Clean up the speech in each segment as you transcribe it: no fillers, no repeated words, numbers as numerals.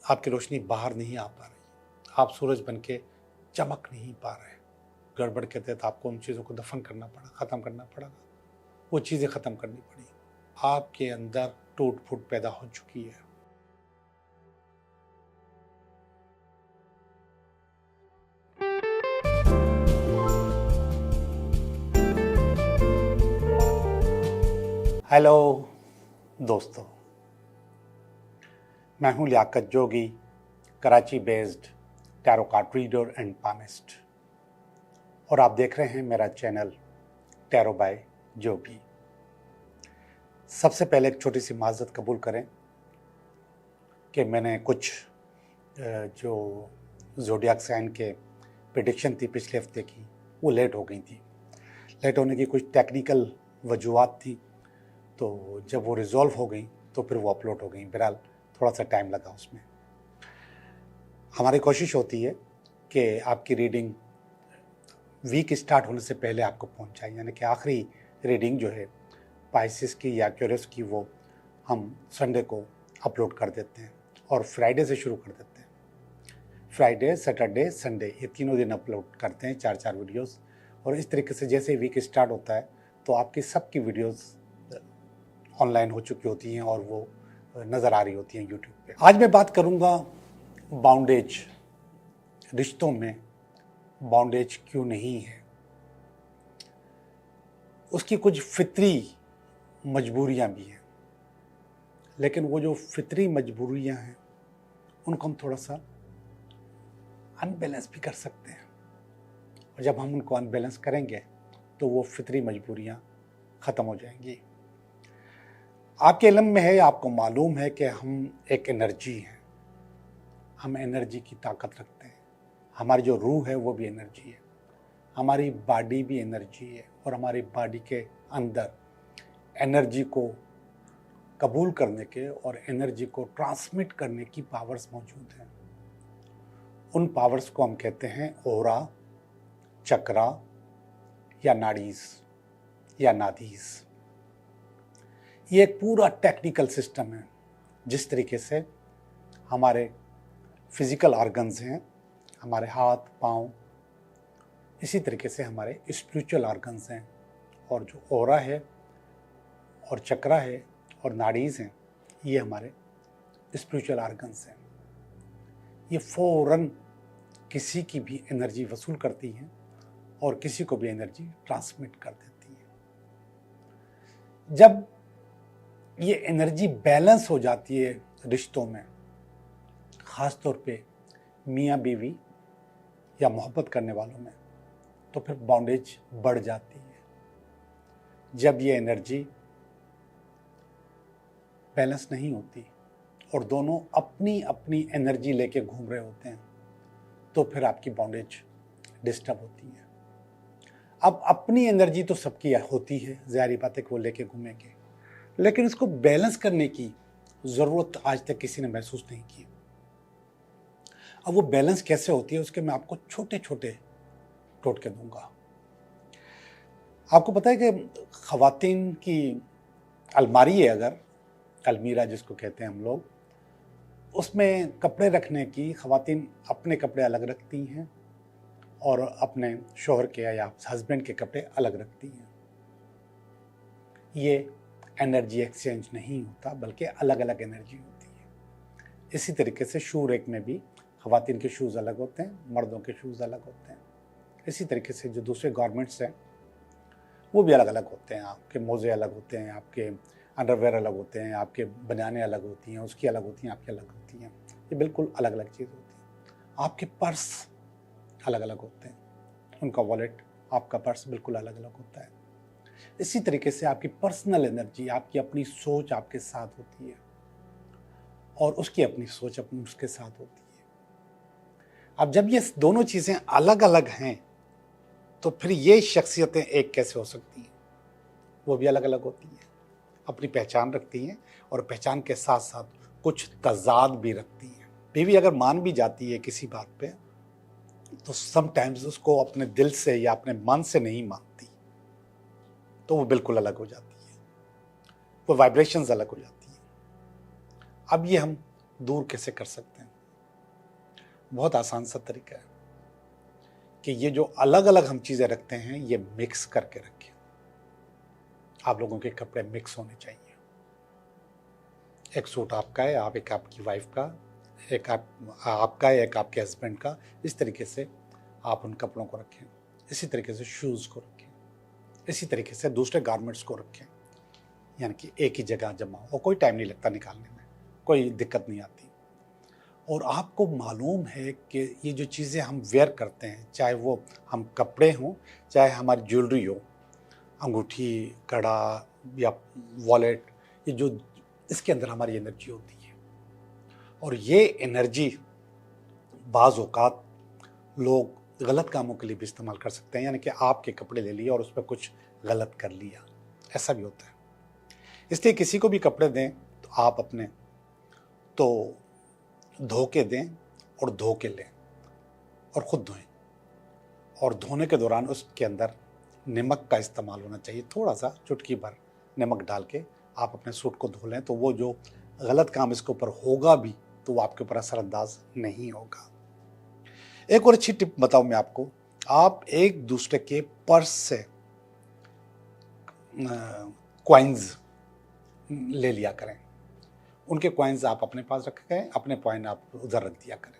आपकी रोशनी बाहर नहीं आ पा रही, आप सूरज बन के चमक नहीं पा रहे, गड़बड़ के तहत आपको उन चीज़ों को दफन करना पड़ा, ख़त्म करना पड़ा, वो चीज़ें ख़त्म करनी पड़ी। आपके अंदर टूट फूट पैदा हो चुकी है। हेलो दोस्तों, मैं हूं Liyaquat Jogi, Karachi based tarot card reader and palmist, और आप देख रहे हैं मेरा चैनल टैरो बाय जोगी। सबसे पहले एक छोटी सी माज़रत कबूल करें कि मैंने कुछ जो ज़ोडियाक साइन के प्रेडिक्शन थी पिछले हफ्ते की, वो लेट हो गई थी। लेट होने की कुछ टेक्निकल वजूहात थी, तो जब वो रिज़ॉल्व हो गई तो फिर वो अपलोड हो गई। बहरहाल थोड़ा सा टाइम लगा उसमें। हमारी कोशिश होती है कि आपकी रीडिंग वीक स्टार्ट होने से पहले आपको पहुंच जाए, यानी कि आखिरी रीडिंग जो है पाइसिस की या एक्वेरियस की, वो हम संडे को अपलोड कर देते हैं और फ्राइडे से शुरू कर देते हैं। फ्राइडे, सैटरडे, संडे, ये तीनों दिन अपलोड करते हैं 4-4 वीडियोस। और इस तरीके से जैसे वीक स्टार्ट होता है तो आपकी सबकी वीडियोस ऑनलाइन हो चुकी होती हैं और वो नज़र आ रही होती हैं यूट्यूब पे। आज मैं बात करूंगा बाउंडेज, रिश्तों में बाउंडेज क्यों नहीं है। उसकी कुछ फितरी मजबूरियां भी हैं, लेकिन वो जो फितरी मजबूरियां हैं उनको हम थोड़ा सा अनबैलेंस भी कर सकते हैं, और जब हम उनको अनबैलेंस करेंगे तो वो फितरी मजबूरियां ख़त्म हो जाएंगी। आपके इल्म में है, आपको मालूम है कि हम एक एनर्जी हैं, हम एनर्जी की ताकत रखते हैं। हमारी जो रूह है वो भी एनर्जी है, हमारी बॉडी भी एनर्जी है, और हमारी बॉडी के अंदर एनर्जी को कबूल करने के और एनर्जी को ट्रांसमिट करने की पावर्स मौजूद हैं। उन पावर्स को हम कहते हैं ओरा, चक्रा या नाड़ीज या नादीज। ये एक पूरा टेक्निकल सिस्टम है। जिस तरीके से हमारे फिजिकल ऑर्गन्स हैं, हमारे हाथ पाँव, इसी तरीके से हमारे स्पिरिचुअल ऑर्गन्स हैं, और जो ओरा है और चक्रा है और नाड़ीज़ हैं, ये हमारे स्पिरिचुअल ऑर्गन्स हैं। ये फ़ौरन किसी की भी एनर्जी वसूल करती हैं और किसी को भी एनर्जी ट्रांसमिट कर देती हैं। जब ये एनर्जी बैलेंस हो जाती है रिश्तों में, ख़ास तौर पे मियाँ बीवी या मोहब्बत करने वालों में, तो फिर बाउंडेज बढ़ जाती है। जब ये एनर्जी बैलेंस नहीं होती और दोनों अपनी अपनी एनर्जी लेके घूम रहे होते हैं, तो फिर आपकी बाउंडेज डिस्टर्ब होती है। अब अपनी एनर्जी तो सबकी होती है, ज़ाहिर बात है कि वो लेके घूमेंगे, लेकिन इसको बैलेंस करने की ज़रूरत आज तक किसी ने महसूस नहीं की। अब वो बैलेंस कैसे होती है उसके मैं आपको छोटे छोटे टोटके दूंगा। आपको पता है कि ख़वातीन की अलमारी है, अगर अलमीरा जिसको कहते हैं हम लोग, उसमें कपड़े रखने की ख़वातीन अपने कपड़े अलग रखती हैं और अपने शोहर के या हस्बैंड के कपड़े अलग रखती हैं। ये एनर्जी एक्सचेंज नहीं होता, बल्कि अलग अलग एनर्जी होती है। इसी तरीके से शू रैक में भी ख़वातीन के शूज़ अलग होते हैं, मर्दों के शूज़ अलग होते हैं। इसी तरीके से जो दूसरे गारमेंट्स हैं वो भी अलग अलग होते हैं। आपके मोज़े अलग होते हैं, आपके अंडरवेयर अलग होते हैं, आपके बनियानें अलग होती हैं, उसकी अलग होती हैं, आपकी अलग होती हैं। ये बिल्कुल अलग अलग चीज़ होती है। आपके पर्स अलग अलग होते हैं, उनका वॉलेट, आपका पर्स बिल्कुल अलग अलग होता है। इसी तरीके से आपकी पर्सनल एनर्जी, आपकी अपनी सोच आपके साथ होती है और उसकी अपनी सोच अपनी उसके साथ होती है। अब जब ये दोनों चीज़ें अलग अलग हैं तो फिर ये शख्सियतें एक कैसे हो सकती हैं? वो भी अलग अलग होती हैं, अपनी पहचान रखती हैं और पहचान के साथ साथ कुछ तज़ाद भी रखती हैं। बीवी अगर मान भी जाती है किसी बात पे, तो समटाइम्स उसको अपने दिल से या अपने मन से नहीं मानती, तो वो बिल्कुल अलग हो जाती है, वो वाइब्रेशंस अलग हो जाती हैं। अब ये हम दूर कैसे कर सकते हैं? बहुत आसान सा तरीका है कि ये जो अलग अलग हम चीज़ें रखते हैं ये मिक्स करके रखें। आप लोगों के कपड़े मिक्स होने चाहिए। एक सूट आपका है, आप एक आपकी वाइफ का, एक आपका है, एक आपके हस्बैंड का। इस तरीके से आप उन कपड़ों को रखें। इसी तरीके से शूज़ को रखें। इसी तरीके से दूसरे गारमेंट्स को रखें, यानी कि एक ही जगह जमा हो और कोई टाइम नहीं लगता निकालने में, कोई दिक्कत नहीं आती। और आपको मालूम है कि ये जो चीज़ें हम वेयर करते हैं, चाहे वो हम कपड़े हों, चाहे हमारी ज्वेलरी हो, अंगूठी, कड़ा या वॉलेट, ये जो इसके अंदर हमारी एनर्जी होती है। और ये एनर्जी बाज़ औक़ात लोग गलत कामों के लिए भी इस्तेमाल कर सकते हैं, यानी कि आपके कपड़े ले लिए और उस पर कुछ गलत कर लिया, ऐसा भी होता है। इसलिए किसी को भी कपड़े दें तो आप अपने तो धो के दें और धो के लें और ख़ुद धोएं। और धोने के दौरान उसके अंदर नमक का इस्तेमाल होना चाहिए, थोड़ा सा चुटकी भर नमक डाल के आप अपने सूट को धो लें, तो वो जो गलत काम इसके ऊपर होगा भी तो वो आपके ऊपर असरअंदाज नहीं होगा। एक और अच्छी टिप बताऊं मैं आपको, आप एक दूसरे के पर्स से कॉइन्स ले लिया करें। उनके कॉइन्स आप अपने पास रखें, अपने कॉइन आप उधर रख दिया करें।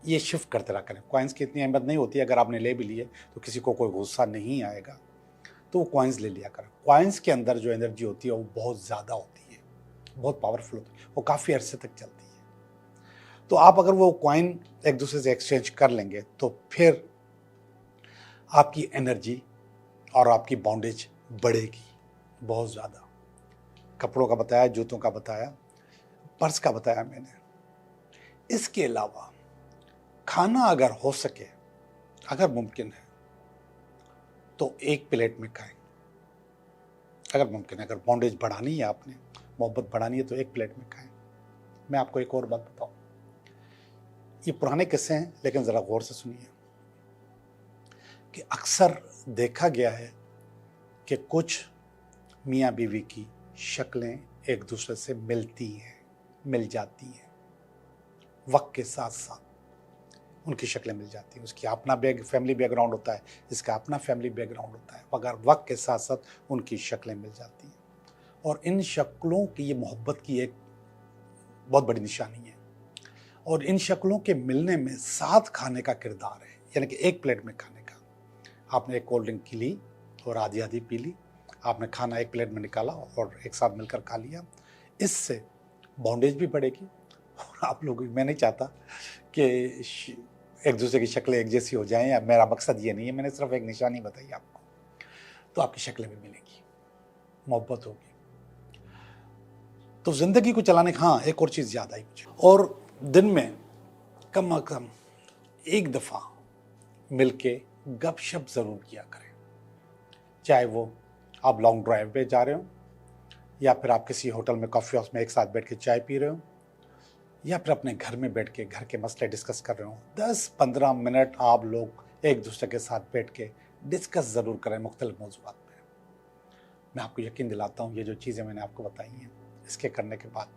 ये शिफ्ट करते रहा करें। कॉइन्स की इतनी अहमियत नहीं होती है, अगर आपने ले भी लिए तो किसी को कोई गुस्सा नहीं आएगा, तो वो कॉइन्स ले लिया करें। कॉइन्स के अंदर जो एनर्जी होती है वो बहुत ज़्यादा होती है, बहुत पावरफुल होती है, वो काफ़ी अरसे तक चलती है। तो आप अगर वो कॉइन एक दूसरे से एक्सचेंज कर लेंगे तो फिर आपकी एनर्जी और आपकी बॉन्डेज बढ़ेगी बहुत ज़्यादा। कपड़ों का बताया, जूतों का बताया, पर्स का बताया मैंने। इसके अलावा खाना अगर हो सके, अगर मुमकिन है तो एक प्लेट में खाएं। अगर मुमकिन है, अगर बॉन्डेज बढ़ानी है, आपने मोहब्बत बढ़ानी है, तो एक प्लेट में खाएं। मैं आपको एक और बात बताऊं, ये पुराने किस्से हैं लेकिन ज़रा गौर से सुनिए कि अक्सर देखा गया है कि कुछ मियाँ बीवी की शक्लें एक दूसरे से मिलती हैं, मिल जाती हैं। वक्त के साथ साथ उनकी शक्लें मिल जाती हैं। उसकी अपना फैमिली बैकग्राउंड होता है, इसका अपना फैमिली बैकग्राउंड होता है, मगर वक्त के साथ साथ उनकी शक्लें मिल जाती हैं। और इन शक्लों की, ये मोहब्बत की एक बहुत बड़ी निशानी है। और इन शक्लों के मिलने में साथ खाने का किरदार है, यानी कि एक प्लेट में खाने का। आपने एक कोल्ड ड्रिंक की ली और आधी आधी पी ली, आपने खाना एक प्लेट में निकाला और एक साथ मिलकर खा लिया। इससे बॉन्डेज भी बढ़ेगी और आप लोग, मैं नहीं चाहता कि एक दूसरे की शक्लें एक जैसी हो जाएं, या मेरा मकसद ये नहीं है, मैंने सिर्फ एक निशानी बताई आपको। तो आपकी शक्लें भी मिलेंगी, मोहब्बत होगी। तो ज़िंदगी को चलाने का, हाँ, एक और चीज़ याद आई मुझे, और दिन में कम से कम एक दफ़ा मिलके गपशप ज़रूर किया करें। चाहे वो आप लॉन्ग ड्राइव पे जा रहे हो, या फिर आप किसी होटल में, कॉफ़ी हाउस में एक साथ बैठ के चाय पी रहे हो, या फिर अपने घर में बैठ के घर के मसले डिस्कस कर रहे हो। 10-15 मिनट आप लोग एक दूसरे के साथ बैठ के डिस्कस ज़रूर करें मुख्तलिफ मौज़ूआत पे। मैं आपको यकीन दिलाता हूँ, ये जो चीज़ें मैंने आपको बताई हैं, इसके करने के बाद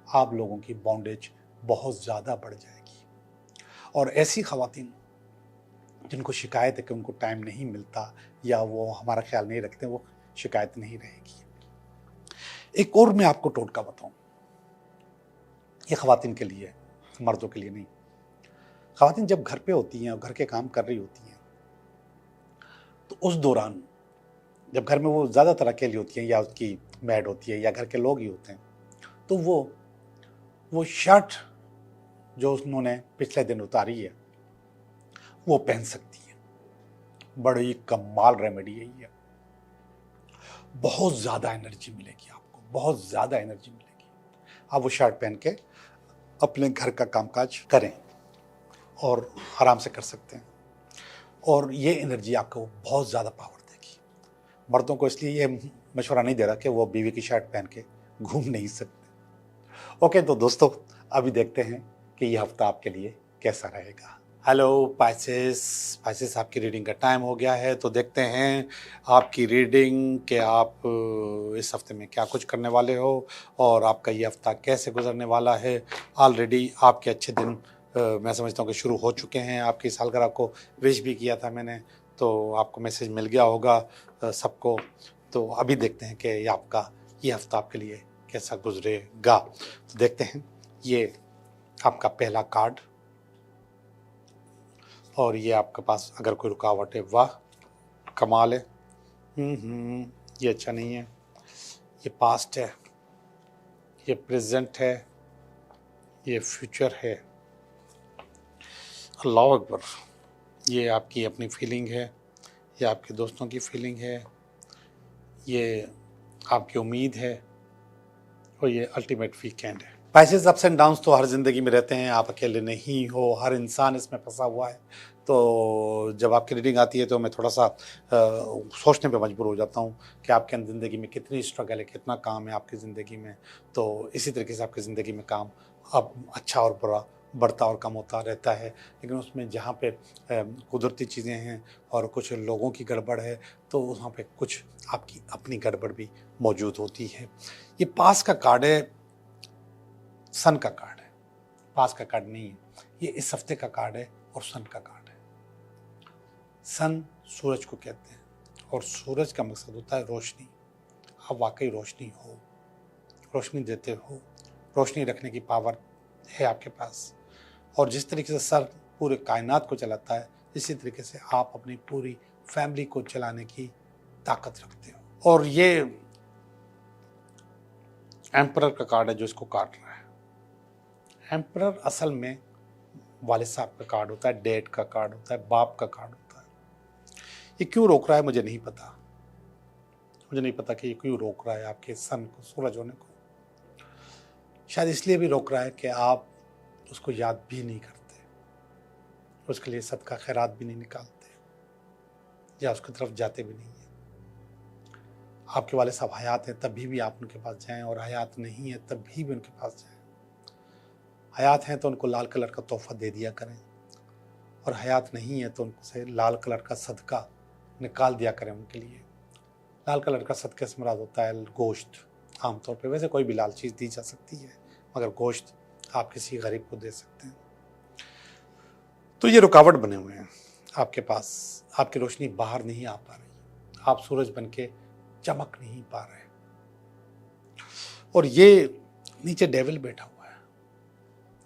आप लोगों की बॉन्डेज बहुत ज़्यादा बढ़ जाएगी। और ऐसी ख़वातीन जिनको शिकायत है कि उनको टाइम नहीं मिलता या वो हमारा ख्याल नहीं रखते, वो शिकायत नहीं रहेगी। एक और मैं आपको टोटका बताऊं, ये ख़वातीन के लिए, मर्दों के लिए नहीं। ख़वातीन जब घर पे होती हैं और घर के काम कर रही होती हैं, तो उस दौरान जब घर में वो ज़्यादातर अकेली होती हैं, या उसकी मैड होती है, या घर के लोग ही होते हैं, तो वो शर्ट जो उन्होंने पिछले दिन उतारी है वो पहन सकती है। बड़ी कमाल रेमेडी है ये। बहुत ज़्यादा एनर्जी मिलेगी आपको, बहुत ज़्यादा एनर्जी मिलेगी। आप वो शर्ट पहन के अपने घर का कामकाज करें और आराम से कर सकते हैं, और ये एनर्जी आपको बहुत ज़्यादा पावर देगी। मर्दों को इसलिए ये मशवरा नहीं दे रहा कि वो बीवी की शर्ट पहन के घूम नहीं सकते। ओके, तो दोस्तों अभी देखते हैं कि ये हफ्ता आपके लिए कैसा रहेगा। हेलो पाइसेस, आपकी रीडिंग का टाइम हो गया है, तो देखते हैं आपकी रीडिंग कि आप इस हफ्ते में क्या कुछ करने वाले हो और आपका ये हफ्ता कैसे गुजरने वाला है। ऑलरेडी आपके अच्छे दिन मैं समझता हूँ कि शुरू हो चुके हैं। आपकी सालगिरह को विश भी किया था मैंने, तो आपको मैसेज मिल गया होगा सबको। तो अभी देखते हैं कि ये हफ्ता आपके लिए कैसा गुजरेगा। तो देखते हैं, ये आपका पहला कार्ड, और ये आपके पास अगर कोई रुकावट है, वाह कमाल है। ये अच्छा नहीं है। ये पास्ट है, ये प्रेजेंट है, ये फ्यूचर है। अल्लाह अकबर। ये आपकी अपनी फीलिंग है, ये आपके दोस्तों की फीलिंग है, ये आपकी उम्मीद है, और ये अल्टीमेट वीकेंड है। पैसेज अप्स एंड डाउन्स तो हर ज़िंदगी में रहते हैं, आप अकेले नहीं हो, हर इंसान इसमें फंसा हुआ है। तो जब आपकी रीडिंग आती है तो मैं थोड़ा सा सोचने पे मजबूर हो जाता हूँ कि आपके ज़िंदगी में कितनी स्ट्रगल है, कितना काम है आपकी ज़िंदगी में। तो इसी तरीके से आपकी ज़िंदगी में काम अब अच्छा और बुरा बढ़ता और कम होता रहता है, लेकिन उसमें जहाँ पे कुदरती चीज़ें हैं और कुछ लोगों की गड़बड़ है, तो वहाँ पे कुछ आपकी अपनी गड़बड़ भी मौजूद होती है। ये पास का कार्ड है, सन का कार्ड है, पास का कार्ड नहीं है। ये इस हफ्ते का कार्ड है और सन का कार्ड है। सन सूरज को कहते हैं, और सूरज का मकसद होता है रोशनी। आप वाकई रोशनी हो, रोशनी देते हो, रोशनी रखने की पावर है आपके पास। और जिस तरीके से सर पूरे कायनात को चलाता है, इसी तरीके से आप अपनी पूरी फैमिली को चलाने की ताकत रखते हो। और ये एम्परर का कार्ड है जो इसको काट रहा है। एम्परर असल में वालिद साहब का कार्ड होता है, डैड का कार्ड होता है, बाप का कार्ड होता है। ये क्यों रोक रहा है मुझे नहीं पता, मुझे नहीं पता कि ये क्यों रोक रहा है आपके सन को, सूरज होने को। शायद इसलिए भी रोक रहा है कि आप उसको याद भी नहीं करते, उसके लिए सदका खैरात भी नहीं निकालते, या उसकी तरफ जाते भी नहीं हैं। आपके वाले साहब हयात हैं तभी भी आप उनके पास जाएं, और हयात नहीं है तभी भी उनके पास जाएं। हयात हैं तो उनको लाल कलर का तोहफा दे दिया करें, और हयात नहीं है तो उनसे लाल कलर का सदका निकाल दिया करें उनके लिए। लाल कलर का सदका से मुराद होता है गोश्त, आमतौर पे। वैसे कोई भी लाल चीज़ दी जा सकती है, मगर गोश्त आप किसी गरीब को दे सकते हैं। तो ये रुकावट बने हुए हैं आपके पास, आपकी रोशनी बाहर नहीं आ पा रही, आप सूरज बन के चमक नहीं पा रहे। और ये नीचे डेविल बैठा हुआ है,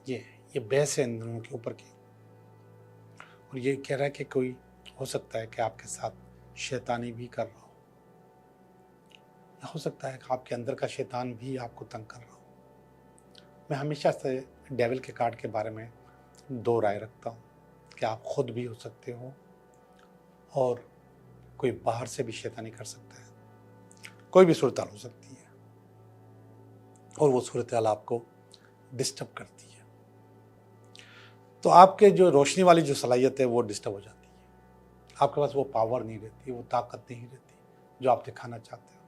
ये बहस है इन दोनों के ऊपर की, और ये कह रहा है कि कोई हो सकता है कि आपके साथ शैतानी भी कर रहा हो, या हो सकता है कि आपके अंदर का शैतान भी आपको तंग कर रहा हो। मैं हमेशा से डेविल के कार्ड के बारे में दो राय रखता हूँ कि आप खुद भी हो सकते हो, और कोई बाहर से भी शैतानी कर सकता है। कोई भी सूरत हाल हो सकती है, और वो सूरत हाल आपको डिस्टर्ब करती है। तो आपके जो रोशनी वाली जो सलाहियत है वो डिस्टर्ब हो जाती है, आपके पास वो पावर नहीं रहती, वो ताकत नहीं रहती जो आप दिखाना चाहते हो,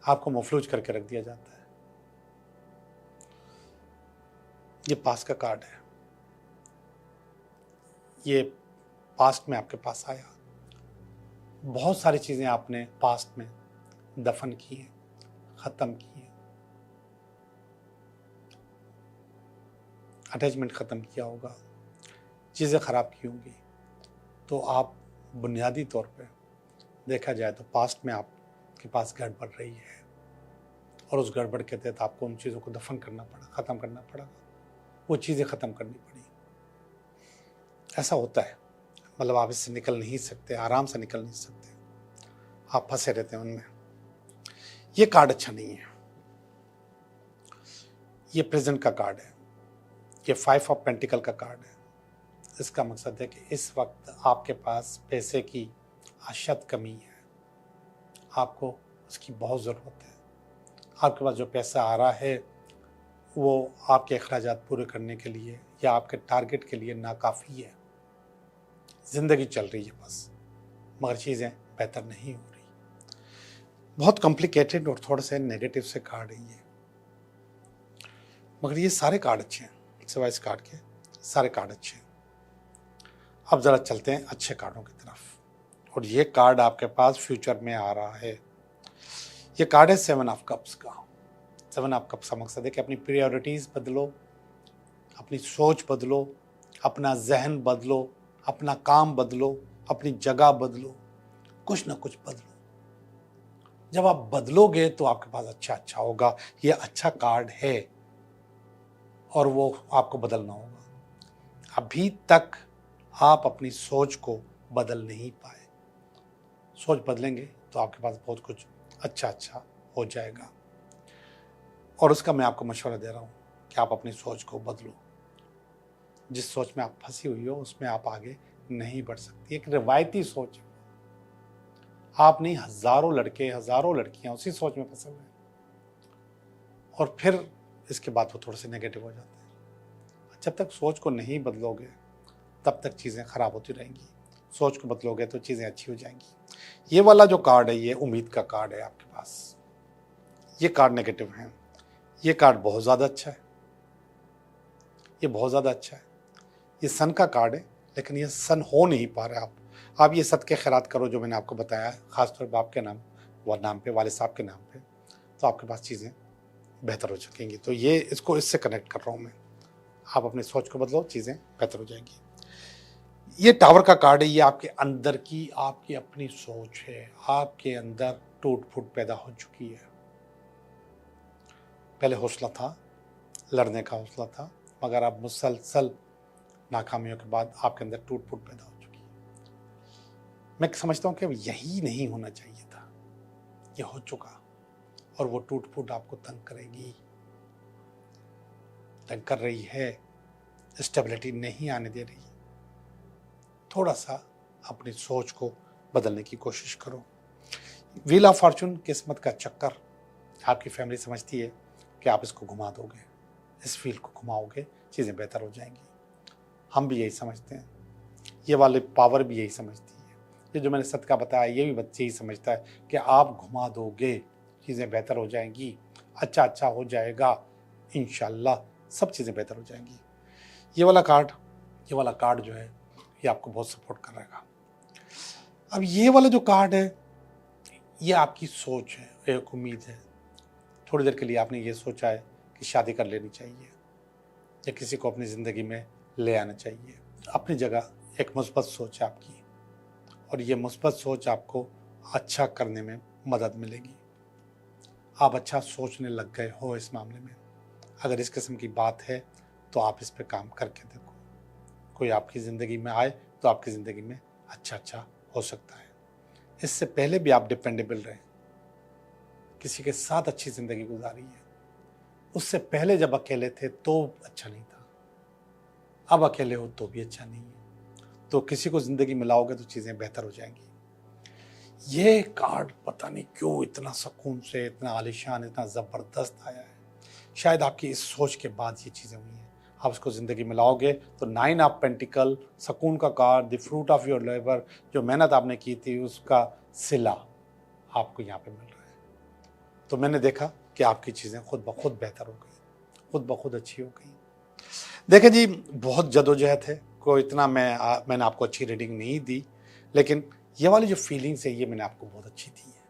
आपको मफलूज करके रख दिया जाता है। ये पास का कार्ड है, ये पास्ट में आपके पास आया, बहुत सारी चीज़ें आपने पास्ट में दफन की हैं, ख़त्म की हैं, अटैचमेंट ख़त्म किया होगा, चीज़ें ख़राब की होंगी। तो आप बुनियादी तौर पे देखा जाए तो पास्ट में आपके पास गड़बड़ रही है, और उस गड़बड़ के तहत आपको उन चीज़ों को दफन करना पड़ा, ख़त्म करना पड़ा, वो चीज़ें ख़त्म करनी पड़ी। ऐसा होता है, मतलब आप इससे निकल नहीं सकते, आराम से निकल नहीं सकते, आप फंसे रहते हैं उनमें। ये कार्ड अच्छा नहीं है। ये प्रेजेंट का कार्ड है, ये 5 ऑफ पेंटिकल का कार्ड है। इसका मकसद है कि इस वक्त आपके पास पैसे की अशद कमी है, आपको उसकी बहुत ज़रूरत है। आपके पास जो पैसा आ रहा है वो आपके अखराजात पूरे करने के लिए या आपके टारगेट के लिए नाकाफ़ी है। ज़िंदगी चल रही है बस, मगर चीज़ें बेहतर नहीं हो रही। बहुत कॉम्प्लिकेटेड और थोड़े से नेगेटिव से कार्ड है ये, मगर ये सारे कार्ड अच्छे हैं, सिवाय इस कार्ड के सारे कार्ड अच्छे हैं। अब ज़रा चलते हैं अच्छे कार्डों की तरफ, और ये कार्ड आपके पास फ्यूचर में आ रहा है। ये कार्ड है 7 ऑफ कप्स का। 7 ऑफ कप्स का मकसद है कि अपनी प्रायोरिटीज़ बदलो, अपनी सोच बदलो, अपना जहन बदलो, अपना काम बदलो, अपनी जगह बदलो, कुछ ना कुछ बदलो। जब आप बदलोगे तो आपके पास अच्छा होगा। ये अच्छा कार्ड है और वो आपको बदलना होगा। अभी तक आप अपनी सोच को बदल नहीं पाए। सोच बदलेंगे तो आपके पास बहुत कुछ अच्छा हो जाएगा। और उसका मैं आपको मशवरा दे रहा हूँ कि आप अपनी सोच को बदलो। जिस सोच में आप फंसी हुई हो उसमें आप आगे नहीं बढ़ सकती। एक रिवायती सोच है। आप नहीं, हजारों लड़के, हजारों लड़कियां उसी सोच में फंसे हुए हैं और फिर इसके बाद वो थोड़े से नेगेटिव हो जाते हैं। जब तक सोच को नहीं बदलोगे तब तक चीज़ें खराब होती रहेंगी। सोच को बदलोगे तो चीज़ें अच्छी हो जाएंगी। ये वाला जो कार्ड है ये उम्मीद का कार्ड है आपके पास। ये कार्ड नेगेटिव है। ये कार्ड बहुत ज़्यादा अच्छा है। ये बहुत ज़्यादा अच्छा है। ये सन का कार्ड है लेकिन ये सन हो नहीं पा रहा है। आप ये सदके खैरात करो जो मैंने आपको बताया, ख़ासतौर पर आपके नाम व नाम पे, वाले साहब के नाम पे, तो आपके पास चीज़ें बेहतर हो सकेंगी। तो ये इसको इससे कनेक्ट कर रहा हूँ मैं। आप अपनी सोच को बदलो, चीज़ें बेहतर हो जाएंगी। ये टावर का कार्ड है। ये आपके अंदर की आपकी अपनी सोच है। आपके अंदर टूट फूट पैदा हो चुकी है। पहले हौसला था, लड़ने का हौसला था, मगर अब मुसलसल नाकामियों के बाद आपके अंदर टूट फूट पैदा हो चुकी है। मैं समझता हूँ कि यही नहीं होना चाहिए था। ये हो चुका और वो टूट फूट आपको तंग करेगी, तंग कर रही है, स्टेबिलिटी नहीं आने दे रही। थोड़ा सा अपनी सोच को बदलने की कोशिश करो। व्हील ऑफ फॉर्चून, किस्मत का चक्कर, आपकी फैमिली समझती है कि आप इसको घुमा दोगे, इस व्हील को घुमाओगे, चीज़ें बेहतर हो जाएंगी। हम भी यही समझते हैं। ये वाली पावर भी यही समझती है। ये जो मैंने सदका बताया ये भी बच्चे यही समझता है कि आप घुमा दोगे, चीज़ें बेहतर हो जाएंगी, अच्छा हो जाएगा, इंशाल्लाह सब चीज़ें बेहतर हो जाएंगी। ये वाला कार्ड जो है ये आपको बहुत सपोर्ट कर रहेगा। अब ये वाला जो कार्ड है ये आपकी सोच है, एक उम्मीद है। थोड़ी देर के लिए आपने ये सोचा है कि शादी कर लेनी चाहिए या किसी को अपनी ज़िंदगी में ले आना चाहिए। अपनी जगह एक मुस्बत सोच है आपकी और ये मुस्बत सोच आपको अच्छा करने में मदद मिलेगी। आप अच्छा सोचने लग गए हो इस मामले में। अगर इस किस्म की बात है तो आप इस पर काम करके देखो। कोई आपकी ज़िंदगी में आए तो आपकी ज़िंदगी में अच्छा हो सकता है। इससे पहले भी आप डिपेंडेबल रहे, किसी के साथ अच्छी ज़िंदगी गुजारी है। उससे पहले जब अकेले थे तो अच्छा नहीं था, अब अकेले हो तो भी अच्छा नहीं है। तो किसी को ज़िंदगी में लाओगे तो चीज़ें बेहतर हो जाएंगी। ये कार्ड पता नहीं क्यों इतना सुकून से, इतना आलिशान, इतना ज़बरदस्त आया है। शायद आपकी इस सोच के बाद ये चीज़ें हुई हैं। आप उसको ज़िंदगी में लाओगे तो 9 ऑफ पेंटिकल, सुकून का card, the fruit of your labour, जो मेहनत आपने की थी उसका सिला आपको यहाँ पे मिल रहा है। तो मैंने देखा कि आपकी चीज़ें खुद ब खुद बेहतर हो गई, खुद ब खुद अच्छी हो गई। देखें जी, बहुत जदोजहद है, कोई इतना मैंने आपको अच्छी रीडिंग नहीं दी, लेकिन ये वाली जो फीलिंग्स है ये मैंने आपको बहुत अच्छी दी है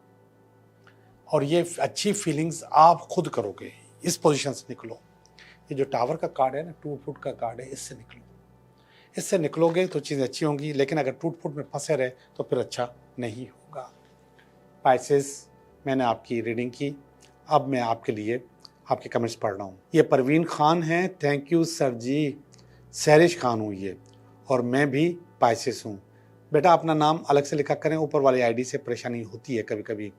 और ये अच्छी फीलिंग्स आप खुद करोगे। इस पोजीशन से निकलो। ये जो टावर का कार्ड है ना, टूट फूट का कार्ड है, इससे निकलो। इससे निकलोगे तो चीज़ें अच्छी होंगी, लेकिन अगर टूट फूट में फंसे रहे तो फिर अच्छा नहीं होगा। पाइसेस, मैंने आपकी रीडिंग की। अब मैं आपके लिए आपके कमेंट्स पढ़ रहा हूँ। ये परवीन खान हैं, थैंक यू सर जी। सहरिश खान हूँ ये, और मैं भी पाइसेस हूँ। बेटा अपना नाम अलग से लिखा करें, ऊपर वाली आईडी से परेशानी होती है कभी कभी।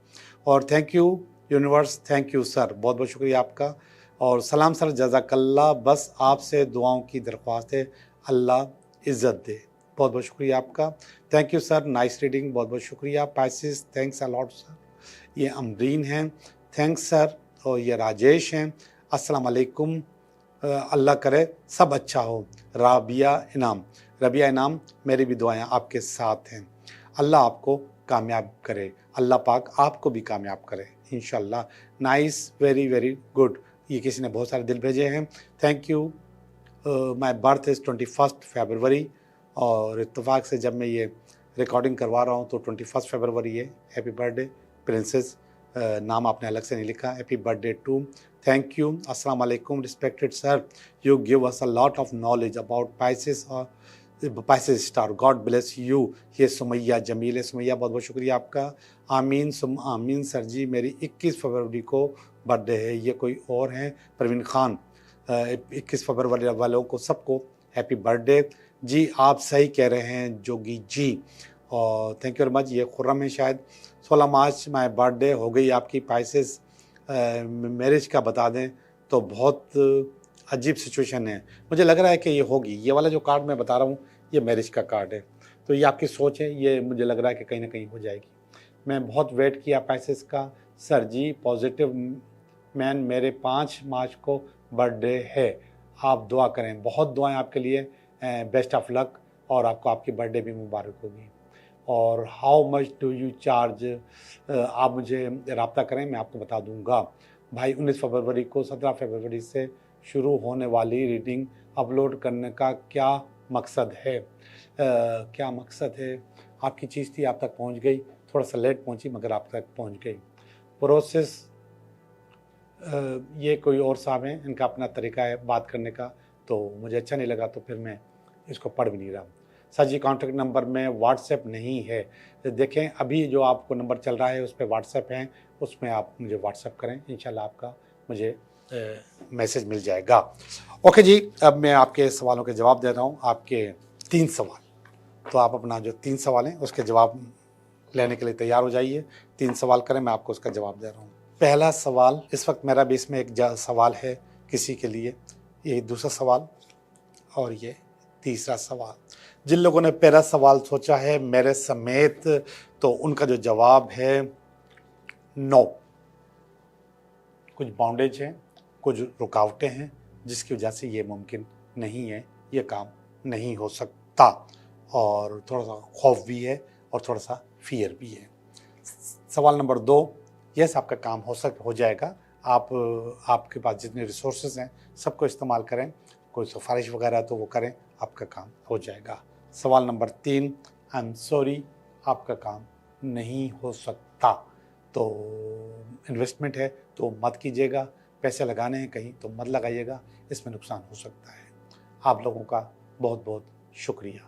और thank you universe, thank you sir, बहुत बहुत शुक्रिया आपका। और सलाम सर, जज़ाकल्ला, बस आपसे दुआओं की दरख्वास्त है, अल्लाह इज़्ज़त दे। बहुत बहुत शुक्रिया आपका। Thank you sir, nice reading, बहुत बहुत शुक्रिया। Pisces, thanks a lot sir. ये अमरीन हैं, थैंक्स सर। और ये राजेश हैं, अस्सलाम वालेकुम, अल्लाह करे सब अच्छा हो। रबिया इनाम, मेरी भी दुआएं आपके साथ हैं। अल्लाह आपको कामयाब करे, अल्लाह पाक आपको भी कामयाब करे इंशाल्लाह। Nice, very very good. ये किसी ने बहुत सारे दिल भेजे हैं, thank you. My birth is 21 फरवरी, और इत्तेफाक से जब मैं ये रिकॉर्डिंग करवा रहा हूँ तो 21 फरवरी है। हैप्पी बर्थडे प्रिंसेस, नाम आपने अलग से नहीं लिखा। Happy birthday to, thank you, अस्सलाम वालेकुम, respected sir, you give us a lot of knowledge about Pisces और Pisces star, God bless you. ये सुमैया जमील है। सुमैया बहुत बहुत शुक्रिया आपका। आमीन सुम आमीन सर जी, मेरी 21 फरवरी को बर्थडे है। ये कोई और हैं, परवीन खान। 21 फरवरी वालों को सबको हैप्पी बर्थडे जी। आप सही कह रहे हैं जोगी जी, और थैंक यू वेरी मच। ये खुर्रम है शायद। 16 मार्च माई बर्थडे हो गई आपकी। पाइसेस मैरिज का बता दें तो बहुत अजीब सिचुएशन है। मुझे लग रहा है कि ये होगी। ये वाला जो कार्ड मैं बता रहा हूँ ये मैरिज का कार्ड है, तो ये आपकी सोच है। ये मुझे लग रहा है कि कहीं ना कहीं हो जाएगी। मैं बहुत वेट किया पाइसेस का। सर जी पॉजिटिव मैन, मेरे 5 मार्च को बर्थडे है, आप दुआ करें। बहुत दुआएं आपके लिए, बेस्ट ऑफ लक, और आपको आपकी बर्थडे भी मुबारक होगी। और how much do you charge, आप मुझे रब्ता करें, मैं आपको बता दूंगा। भाई 19 फरवरी को 17 फरवरी से शुरू होने वाली रीडिंग अपलोड करने का क्या मकसद है? क्या मकसद है? आपकी चीज़ थी, आप तक पहुंच गई, थोड़ा सा लेट पहुंची मगर आप तक पहुंच गई। प्रोसेस, ये कोई और साहब हैं, इनका अपना तरीका है बात करने का, तो मुझे अच्छा नहीं लगा, तो फिर मैं इसको पढ़ भी नहीं रहा। सर जी कॉन्टैक्ट नंबर में व्हाट्सएप नहीं है। देखें अभी जो आपको नंबर चल रहा है उस पर व्हाट्सएप है, उसमें आप मुझे व्हाट्सएप करें, इंशाल्लाह आपका मुझे मैसेज मिल जाएगा। ओके जी, अब मैं आपके सवालों के जवाब दे रहा हूँ। आपके 3 सवाल, तो आप अपना जो 3 सवाल हैं उसके जवाब लेने के लिए तैयार हो जाइए। 3 सवाल करें, मैं आपको उसका जवाब दे रहा हूँ। पहला सवाल, इस वक्त मेरा भी इसमें एक सवाल है किसी के लिए, ये दूसरा सवाल और ये तीसरा सवाल। जिन लोगों ने पहला सवाल सोचा है मेरे समेत, तो उनका जो जवाब है नो। कुछ बाउंडेज हैं, कुछ रुकावटें हैं जिसकी वजह से ये मुमकिन नहीं है, ये काम नहीं हो सकता, और थोड़ा सा खौफ भी है और थोड़ा सा फियर भी है। सवाल नंबर 2, यस आपका काम हो जाएगा। आप आपके पास जितने रिसोर्सेज हैं सबको इस्तेमाल करें, कोई सिफारिश वगैरह तो वो करें, आपका काम हो जाएगा। सवाल नंबर 3, आई एम सॉरी, आपका काम नहीं हो सकता। तो इन्वेस्टमेंट है तो मत कीजिएगा, पैसे लगाने हैं कहीं तो मत लगाइएगा, इसमें नुकसान हो सकता है। आप लोगों का बहुत बहुत शुक्रिया।